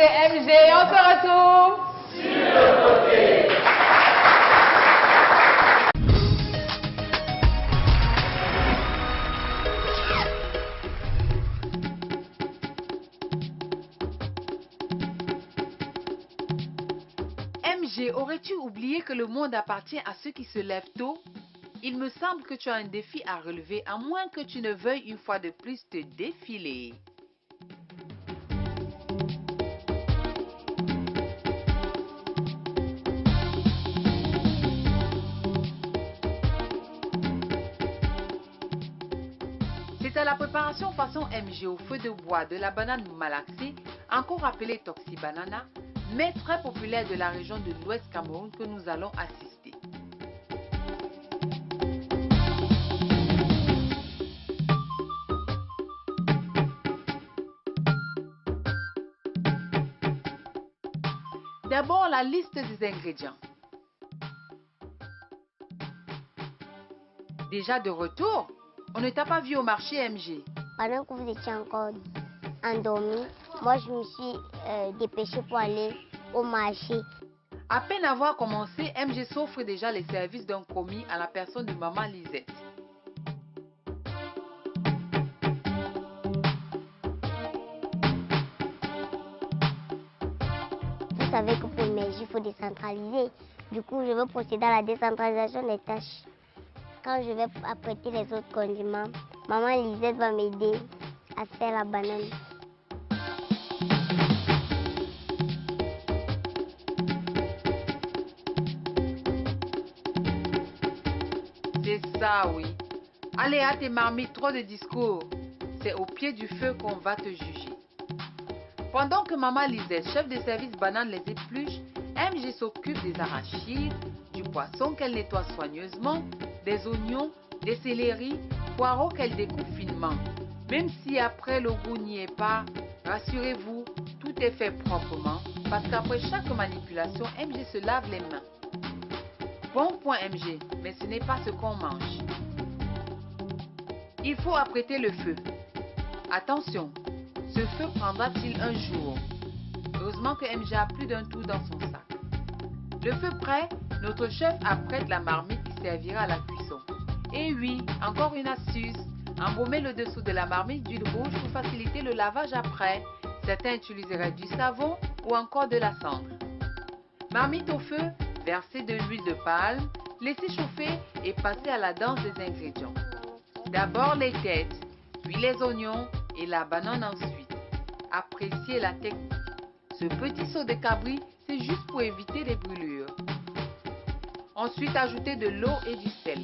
et MG, on se retrouve sur le côté. MG, aurais-tu oublié que le monde appartient à ceux qui se lèvent tôt? Il me semble que tu as un défi à relever, à moins que tu ne veuilles une fois de plus te défiler. C'est à la préparation façon MG au feu de bois de la banane malaxée, encore appelée toxibanana, mais très populaire de la région de l'Ouest Cameroun que nous allons assister. D'abord, la liste des ingrédients. Déjà de retour, on ne t'a pas vu au marché MG. Pendant que vous étiez encore endormi, moi je me suis dépêchée pour aller au marché. À peine avoir commencé, MG s'offre déjà les services d'un commis à la personne de maman Lisette. Vous savez que pour émerger, il faut décentraliser. Du coup, je veux procéder à la décentralisation des tâches. Quand je vais apprêter les autres condiments, maman Lisette va m'aider à faire la banane. C'est ça, oui. Allez, à tes marmites, trop de discours. C'est au pied du feu qu'on va te juger. Pendant que maman Lisette, chef de service banane, les épluche, MG s'occupe des arachides, du poisson qu'elle nettoie soigneusement, des oignons, des céleris, poireaux qu'elle découpe finement. Même si après le goût n'y est pas, rassurez-vous, tout est fait proprement, parce qu'après chaque manipulation, MG se lave les mains. Bon point MG, mais ce n'est pas ce qu'on mange. Il faut apprêter le feu. Attention, ce feu prendra-t-il un jour? Heureusement que MG a plus d'un tour dans son sac. Le feu prêt, notre chef apprête la marmite qui servira à la cuisson. Et oui, encore une astuce, embaumer le dessous de la marmite d'huile rouge pour faciliter le lavage après. Certains utiliseraient du savon ou encore de la cendre. Marmite au feu, verser de l'huile de palme, laisser chauffer et passer à la danse des ingrédients. D'abord les têtes, puis les oignons et la banane ensuite. Appréciez la technique. Ce petit saut de cabri, c'est juste pour éviter les brûlures. Ensuite, ajoutez de l'eau et du sel.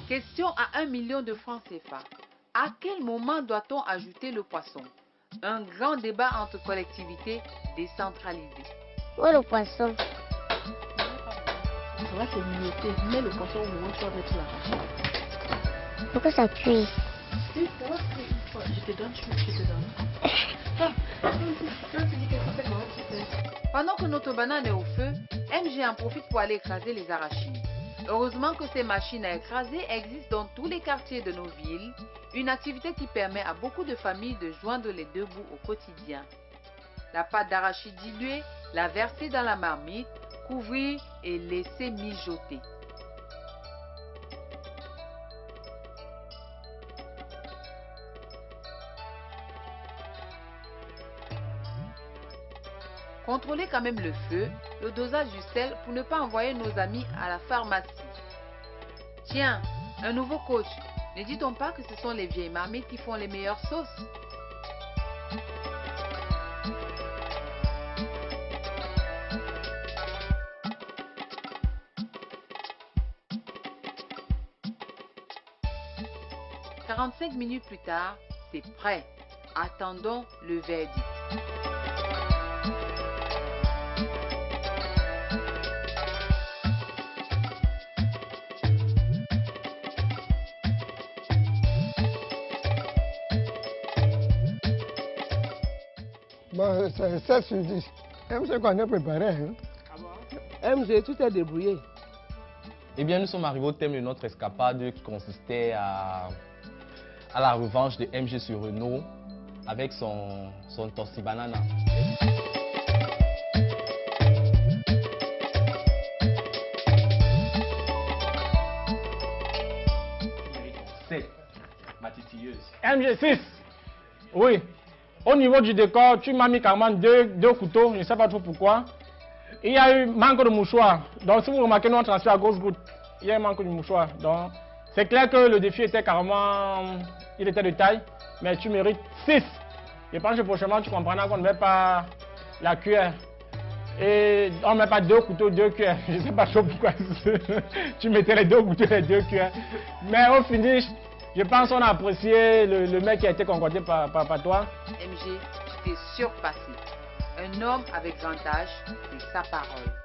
Question à 1 million de francs CFA. À quel moment doit-on ajouter le poisson? Un grand débat entre collectivités décentralisées. Où est le poisson? Ça va s'émietter. Mets le poisson au moment où tu vas mettre l'arachide. Pourquoi ça cuit? Oui, ça va cuire. Je te donne, je te donne. Pendant que notre banane est au feu, MG en profite pour aller écraser les arachides. Heureusement que ces machines à écraser existent dans tous les quartiers de nos villes, une activité qui permet à beaucoup de familles de joindre les deux bouts au quotidien. La pâte d'arachide diluée, la verser dans la marmite, couvrir et laisser mijoter. Contrôlez quand même le feu, le dosage du sel pour ne pas envoyer nos amis à la pharmacie. Tiens, un nouveau coach. Ne dit-on pas que ce sont les vieilles marmites qui font les meilleures sauces? « 45 minutes plus tard, c'est prêt. Attendons le verdict. Bon, c'est 7 sur 10. MG qu'on a préparé. Hein? MG, tu t'es débrouillé. Eh bien, nous sommes arrivés au thème de notre escapade qui consistait à la revanche de MG sur Renault avec son toxibanana. MG6. Oui. Au niveau du décor, tu m'as mis carrément deux couteaux, je ne sais pas trop pourquoi. Il y a eu manque de mouchoir. Donc si vous remarquez notre transfert à grosse goutte, il y a un manque de mouchoir. Donc c'est clair que le défi était carrément, il était de taille, mais tu mérites 6. Je pense que prochainement tu comprendras qu'on ne met pas la cuillère. Et on ne met pas 2 couteaux, 2 cuillères. Je ne sais pas trop pourquoi tu mettais les 2 couteaux, les 2 cuillères. Mais au finish, je pense qu'on a apprécié le mec qui a été concocté par toi. MG, tu t'es surpassé. Un homme avec grand âge, c'est sa parole.